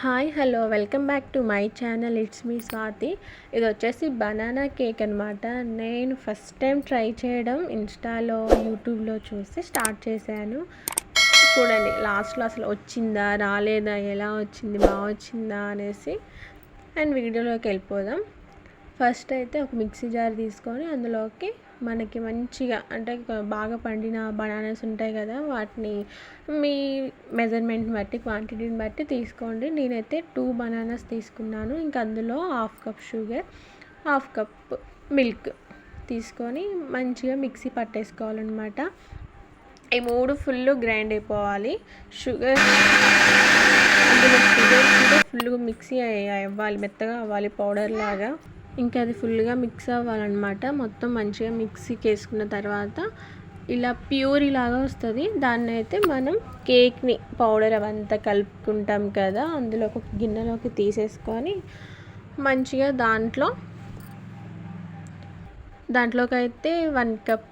Hi hello welcome back to my channel. It's me Swathi. ఇది వచ్చేసి banana cake అనమాట. నేను ఫస్ట్ టైం ట్రై చేయడం ఇన్స్టాలో యూట్యూబ్లో చూసి స్టార్ట్ చేశాను. చూడండి లాస్ట్లో అసలు వచ్చిందా రాలేదా, ఎలా వచ్చింది, బాగా వచ్చిందా అనేసి. అండ్ వీడియోలోకి వెళ్ళిపోదాం. ఫస్ట్ అయితే ఒక మిక్సీ జార్ తీసుకొని అందులోకి మనకి మంచిగా అంటే బాగా పండిన బనానాస్ ఉంటాయి కదా, వాటిని మీ మెజర్మెంట్ని బట్టి క్వాంటిటీని బట్టి తీసుకోండి. నేనైతే 2 బనానాస్ తీసుకున్నాను. ఇంకా అందులో 1/2 కప్ షుగర్, 1/2 కప్ మిల్క్ తీసుకొని మంచిగా మిక్సీ పట్టేసుకోవాలన్నమాట. ఈ 3 ఫుల్ గ్రైండ్ అయిపోవాలి. షుగర్ అందులో షుగర్ కూడా ఫుల్గా మిక్సీ అవ్వాలి, మెత్తగా అవ్వాలి పౌడర్ లాగా. ఇంకా అది ఫుల్గా మిక్స్ అవ్వాలన్నమాట. మొత్తం మంచిగా మిక్సీకి వేసుకున్న తర్వాత ఇలా ప్యూరీ లాగా వస్తుంది. దాన్ని అయితే మనం కేక్ని పౌడర్ అవంతా కలుపుకుంటాం కదా, అందులో ఒక గిన్నెలోకి తీసేసుకొని మంచిగా దాంట్లోకి అయితే 1 కప్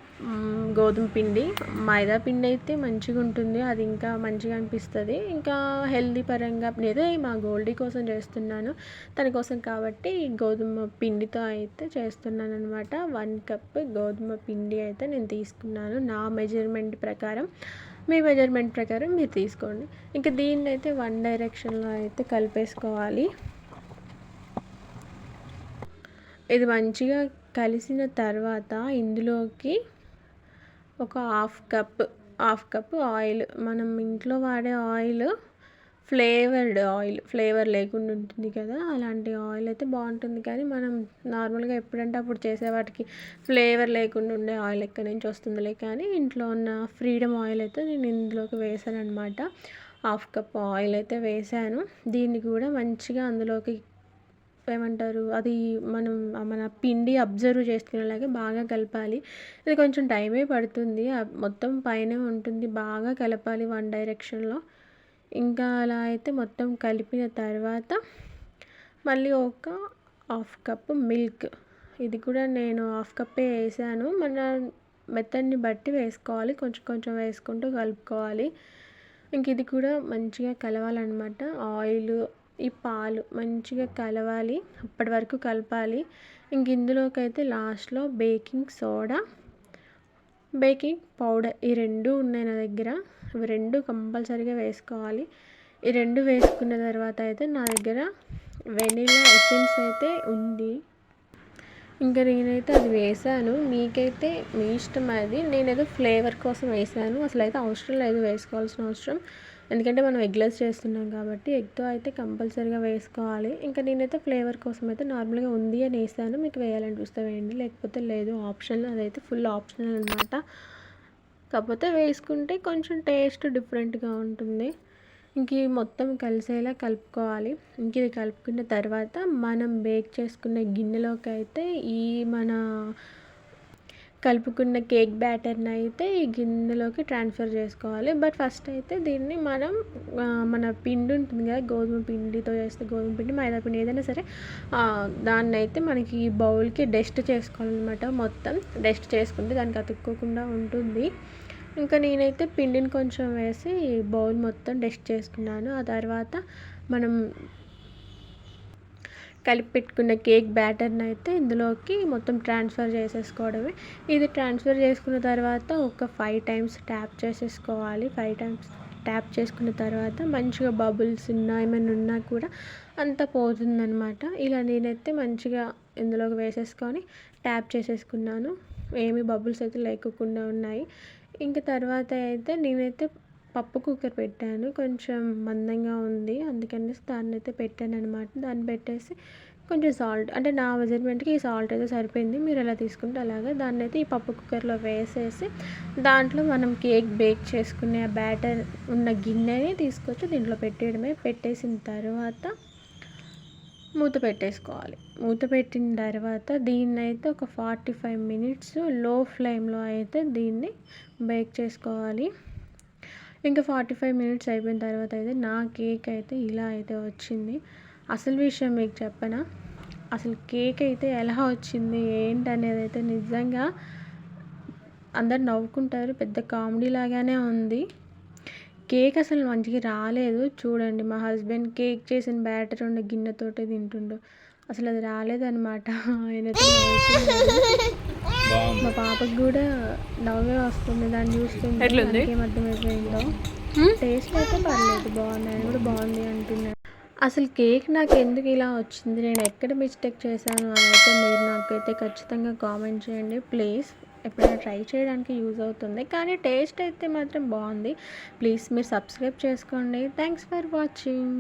గోధుమ పిండి. మైదా పిండి అయితే మంచిగా ఉంటుంది, అది ఇంకా మంచిగా అనిపిస్తుంది. ఇంకా హెల్దీ పరంగా నేనే మా గోల్డీ కోసం చేస్తున్నాను, తన కోసం కాబట్టి గోధుమ పిండితో అయితే చేస్తున్నాను అనమాట. 1 కప్ గోధుమ పిండి అయితే నేను తీసుకున్నాను. నా మెజర్మెంట్ ప్రకారం, మీ మెజర్మెంట్ ప్రకారం మీరు తీసుకోండి. ఇంకా దీన్ని అయితే 1 డైరెక్షన్లో అయితే కలిపేసుకోవాలి. ఇది మంచిగా కలిసిన తర్వాత ఇందులోకి ఒక హాఫ్ కప్ ఆయిల్, మనం ఇంట్లో వాడే ఆయిల్ ఫ్లేవర్డ్ ఆయిల్, ఫ్లేవర్ లేకుండా ఉంటుంది కదా, అలాంటి ఆయిల్ అయితే బాగుంటుంది. కానీ మనం నార్మల్గా ఎప్పుడంటే అప్పుడు చేసే వాటికి ఫ్లేవర్ లేకుండా ఉండే ఆయిల్ ఎక్కడి నుంచి వస్తుందిలే, కానీ ఇంట్లో ఉన్న ఫ్రీడమ్ ఆయిల్ అయితే నేను ఇందులోకి వేసాను అనమాట. 1/2 కప్ ఆయిల్ అయితే వేసాను. దీన్ని కూడా మంచిగా అందులోకి ఏమంటారు, అది మన పిండి అబ్జర్వ్ చేసుకునేలాగా బాగా కలపాలి. ఇది కొంచెం టైమే పడుతుంది, మొత్తం పైనే ఉంటుంది, బాగా కలపాలి 1 డైరెక్షన్లో. ఇంకా అలా అయితే మొత్తం కలిపిన తర్వాత మళ్ళీ ఒక 1/2 కప్ మిల్క్, ఇది కూడా నేను 1/2 కప్పే వేసాను. మన మెథడ్ని బట్టి వేసుకోవాలి, కొంచెం కొంచెం వేసుకుంటూ కలుపుకోవాలి. ఇంక ఇది కూడా మంచిగా కలవాలన్నమాట. ఆయిల్, ఈ పాలు మంచిగా కలవాలి, అప్పటి వరకు కలపాలి. ఇంక ఇందులోకి అయితే లాస్ట్లో బేకింగ్ సోడా, బేకింగ్ పౌడర్, ఈ 2 ఉన్నాయి నా దగ్గర. ఇవి 2 కంపల్సరీగా వేసుకోవాలి. ఈ 2 వేసుకున్న తర్వాత అయితే నా దగ్గర వెనిలా ఎసెన్స్ అయితే ఉంది. ఇంకా నేనైతే అది వేసాను. మీకైతే మీ ఇష్టం అది. నేనేదో ఫ్లేవర్ కోసం వేసాను, అసలు అయితే అవసరం లేదు వేసుకోవాల్సిన అవసరం. ఎందుకంటే మనం ఎగ్లెస్ చేస్తున్నాం కాబట్టి ఎగ్తో అయితే కంపల్సరీగా వేసుకోవాలి. ఇంకా నేనైతే ఫ్లేవర్ కోసం అయితే నార్మల్గా ఉంది అని వేసాను. మీకు వేయాలనిపిస్తే వేయండి, లేకపోతే లేదు, ఆప్షనల్. అదైతే ఫుల్ ఆప్షనల్ అనమాట. కాకపోతే వేసుకుంటే కొంచెం టేస్ట్ డిఫరెంట్గా ఉంటుంది. ఇంక మొత్తం కలిసేలా కలుపుకోవాలి. ఇంక ఇది కలుపుకున్న తర్వాత మనం బేక్ చేసుకున్న గిన్నెలోకి అయితే ఈ మన కలుపుకున్న కేక్ బ్యాటర్ని అయితే ఈ గిన్నెలోకి ట్రాన్స్ఫర్ చేసుకోవాలి. బట్ ఫస్ట్ అయితే దీన్ని మనం మన పిండి ఉంటుంది కదా, గోధుమ పిండితో చేస్తే గోధుమ పిండి, మైదా పిండి ఏదైనా సరే, దాన్ని అయితే మనకి ఈ బౌల్కి డస్ట్ చేసుకోవాలన్నమాట. మొత్తం డస్ట్ చేసుకుంటే దానికి అతుక్కోకుండా ఉంటుంది. ఇంకా నేనైతే పిండిని కొంచెం వేసి బౌల్ మొత్తం డస్ట్ చేసుకున్నాను. ఆ తర్వాత మనం కలిపి పెట్టుకున్న కేక్ బ్యాటర్ని అయితే ఇందులోకి మొత్తం ట్రాన్స్ఫర్ చేసేసుకోవడమే. ఇది ట్రాన్స్ఫర్ చేసుకున్న తర్వాత ఒక 5 టైమ్స్ ట్యాప్ చేసేసుకోవాలి. 5 టైమ్స్ ట్యాప్ చేసుకున్న తర్వాత మంచిగా బబుల్స్ ఏమైనా ఉన్నా కూడా అంతా పోతుందన్నమాట. ఇలా నేనైతే మంచిగా ఇందులోకి వేసేసుకొని ట్యాప్ చేసేసుకున్నాను. ఏమి బబుల్స్ అయితే లేకుండా ఉన్నాయి. ఇంకా తర్వాత అయితే నేనైతే పప్పు కుక్కర్ పెట్టాను, కొంచెం మందంగా ఉంది, అందుకని దాన్ని అయితే పెట్టాను అనమాట. దాన్ని పెట్టేసి కొంచెం సాల్ట్, అంటే నా మెజర్మెంట్కి ఈ సాల్ట్ అయితే సరిపోయింది, మీరు ఎలా తీసుకుంటే అలాగా. దాన్ని అయితే ఈ పప్పు కుక్కర్లో వేసేసి దాంట్లో మనం కేక్ బేక్ చేసుకునే బ్యాటర్ ఉన్న గిన్నెని తీసుకొచ్చి దీంట్లో పెట్టేయడమే. పెట్టేసిన తర్వాత మూత పెట్టేసుకోవాలి. మూత పెట్టిన తర్వాత దీన్ని అయితే ఒక 45 మినిట్స్ లో ఫ్లేమ్లో అయితే దీన్ని బేక్ చేసుకోవాలి. ఇంకా 45 మినిట్స్ అయిపోయిన తర్వాత అయితే నా కేక్ అయితే ఇలా అయితే వచ్చింది. అసలు విషయం మీకు చెప్పనా, అసలు కేక్ అయితే ఎలా వచ్చింది ఏంటి అనేది అయితే నిజంగా అందరు నవ్వుకుంటారు, పెద్ద కామెడీ లాగానే ఉంది. కేక్ అసలు మంచిగా రాలేదు. చూడండి మా హస్బెండ్ కేక్ చేసిన బ్యాటర్ ఉండే గిన్నెతోటే తింటుండు. అసలు అది రాలేదనమాట. ఆయనతో మా పాపకు కూడా నవ్వే వస్తుంది దాన్ని చూస్తుంటే. ఏం అర్థమైపోయిందో. టేస్ట్ అయితే పర్లేదు, బాగుంది. ఆయన కూడా బాగుంది అంటున్నాడు. అసలు కేక్ నాకు ఎందుకు ఇలా వచ్చింది, నేను ఎక్కడ మిస్టేక్ చేశాను అని అయితే మీరు నాకైతే ఖచ్చితంగా కామెంట్ చేయండి ప్లీజ్. ఎప్పుడైనా ట్రై చేయడానికి యూజ్ అవుతుంది, కానీ టేస్ట్ అయితే మాత్రం బాగుంది. ప్లీజ్ మీరు సబ్స్క్రైబ్ చేసుకోండి. Thanks for watching.